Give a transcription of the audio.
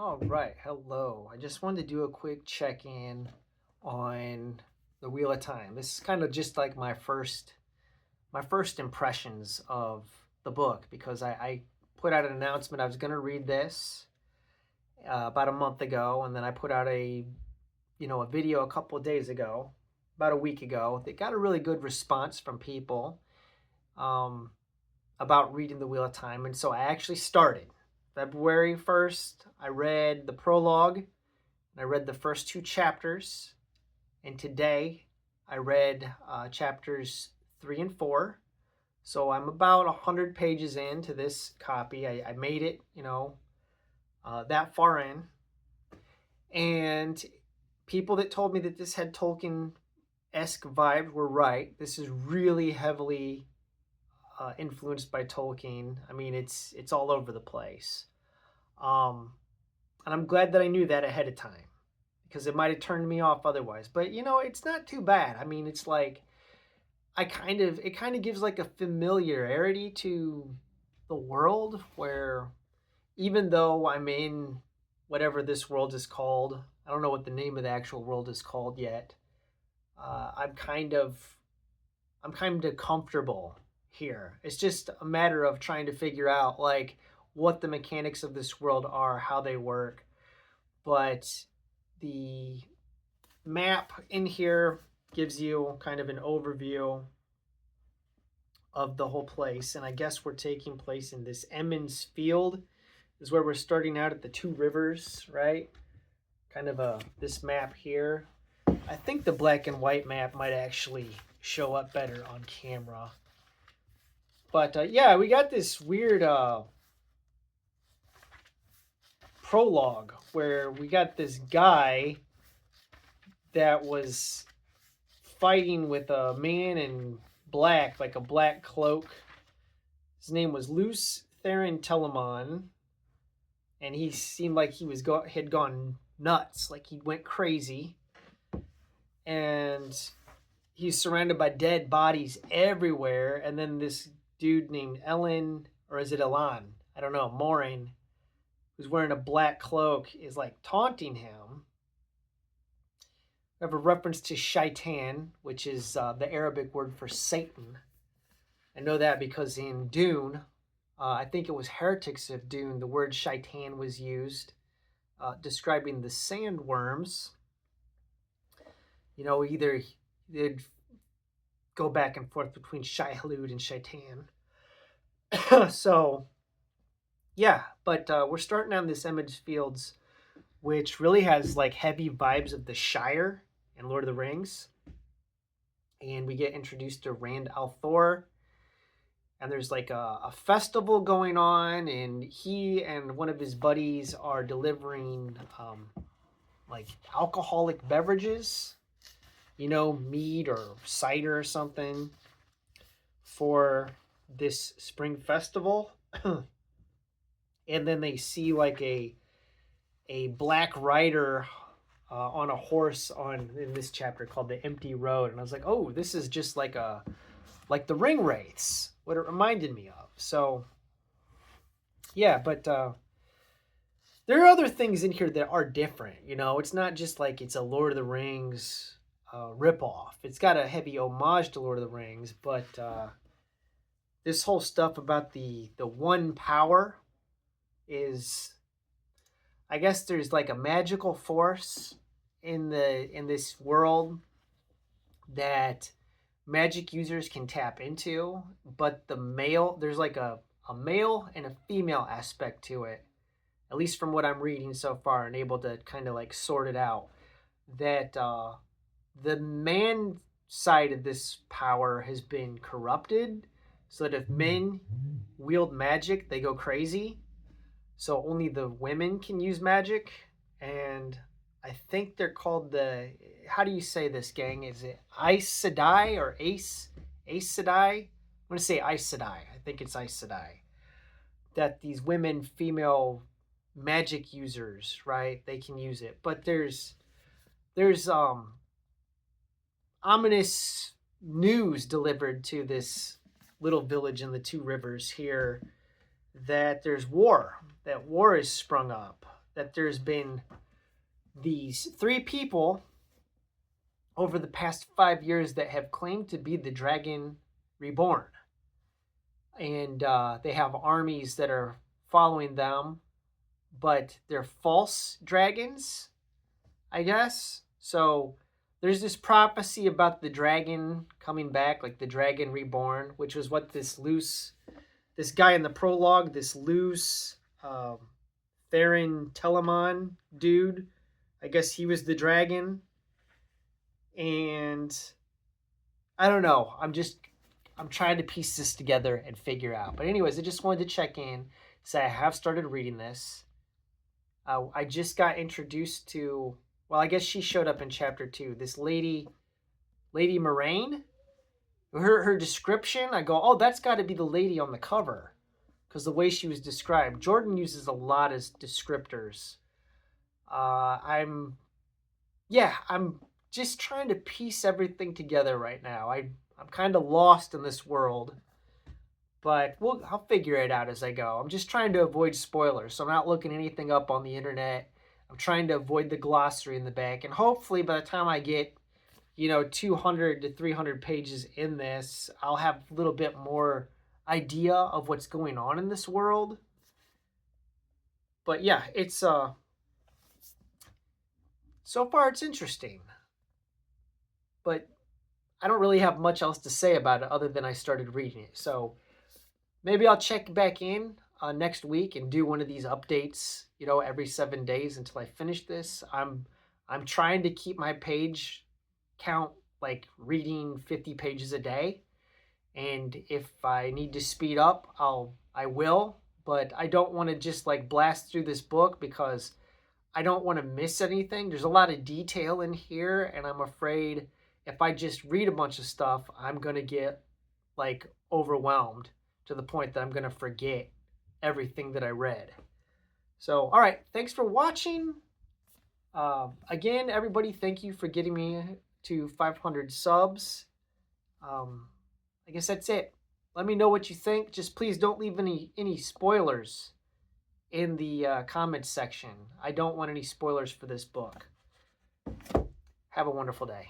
All right, hello. I just wanted to do a quick check-in on the Wheel of Time. This is kind of just like my first impressions of the book because I put out an announcement I was going to read this about a month ago, and then I put out a video a couple of days ago, about a week ago. They got a really good response from people um, about reading the Wheel of Time, and so I actually started. February 1st, I read the prologue, and I read the first two chapters, and today I read chapters 3 and 4. So I'm about 100 pages into this copy. I made it, that far in. And people that told me that this had Tolkien-esque vibes were right. This is really heavily influenced by Tolkien. I mean, it's all over the place. And I'm glad that I knew that ahead of time because it might have turned me off otherwise. But it's not too bad. I mean, it's like it kind of gives like a familiarity to the world where even though I'm in whatever this world is called, I don't know what the name of the actual world is called yet. I'm kind of comfortable here. It's just a matter of trying to figure out like what the mechanics of this world are, how they work. But the map in here gives you kind of an overview of the whole place. And I guess we're taking place in this Emmons Field is where we're starting out at the two rivers, right? Kind of this map here. I think the black and white map might actually show up better on camera. But yeah, we got this weird prologue where we got this guy that was fighting with a man in black, like a black cloak. His name was Luce Theron Telemon, and he seemed like he had gone nuts, like he went crazy. And he's surrounded by dead bodies everywhere. And then this dude named Ellen, or is it Elan? I don't know, Morin, who's wearing a black cloak, is like taunting him. We have a reference to shaitan, which is the Arabic word for Satan. I know that because in Dune, I think it was Heretics of Dune, the word shaitan was used, describing the sandworms. Either they'd go back and forth between Shai-Hulud and shaitan. So, yeah, but we're starting on this Emmons Fields, which really has like heavy vibes of the Shire and Lord of the Rings. And we get introduced to Rand al'Thor. And there's like a festival going on, and he and one of his buddies are delivering like alcoholic beverages, mead or cider or something for this spring festival. And then they see like a black rider on a horse in this chapter called the Empty Road, and I was like, oh, this is just like the ring wraiths, what it reminded me of. So yeah, but there are other things in here that are different. It's not just like it's a Lord of the Rings ripoff. It's got a heavy homage to Lord of the Rings, but this whole stuff about the one power is, I guess there's like a magical force in this world that magic users can tap into, but there's like a male and a female aspect to it, at least from what I'm reading so far and able to kind of like sort it out, that the man side of this power has been corrupted so that if men wield magic, they go crazy. So only the women can use magic. And I think they're called how do you say this, gang? Is it Aes Sedai or Aes Sedai? I'm going to say Aes Sedai. I think it's Aes Sedai. That these women, female magic users, right? They can use it. But there's ominous news delivered to this little village in the two rivers here that there's war. That war is sprung up. that there's been these 3 people over the past 5 years that have claimed to be the Dragon Reborn. And they have armies that are following them, but they're false dragons, I guess. So there's this prophecy about the dragon coming back, like the Dragon Reborn, which was what this guy in the prologue, this loose Theron Telemon dude, I guess he was the dragon. And I don't know. I'm trying to piece this together and figure out. But anyways, I just wanted to check in, say I have started reading this. I just got introduced to, well, I guess she showed up in chapter 2. This Lady Moraine. Her description, I go, oh, that's got to be the lady on the cover, because the way she was described. Jordan uses a lot of descriptors. I'm just trying to piece everything together right now. I'm kind of lost in this world, but I'll figure it out as I go. I'm just trying to avoid spoilers, so I'm not looking anything up on the internet. I'm trying to avoid the glossary in the back, and hopefully by the time I get 200 to 300 pages in this, I'll have a little bit more idea of what's going on in this world. But yeah, it's so far it's interesting. But I don't really have much else to say about it other than I started reading it. So maybe I'll check back in next week and do one of these updates, every 7 days until I finish this. I'm trying to keep my page count, like reading 50 pages a day. And if I need to speed up, I will. But I don't want to just like blast through this book because I don't want to miss anything. There's a lot of detail in here, and I'm afraid if I just read a bunch of stuff, I'm going to get like overwhelmed to the point that I'm going to forget everything that I read. So, all right. Thanks for watching. Again, everybody, thank you for getting me to 500 subs. I guess that's it. Let me know what you think. Just please don't leave any spoilers in the comments section. I don't want any spoilers for this book. Have a wonderful day.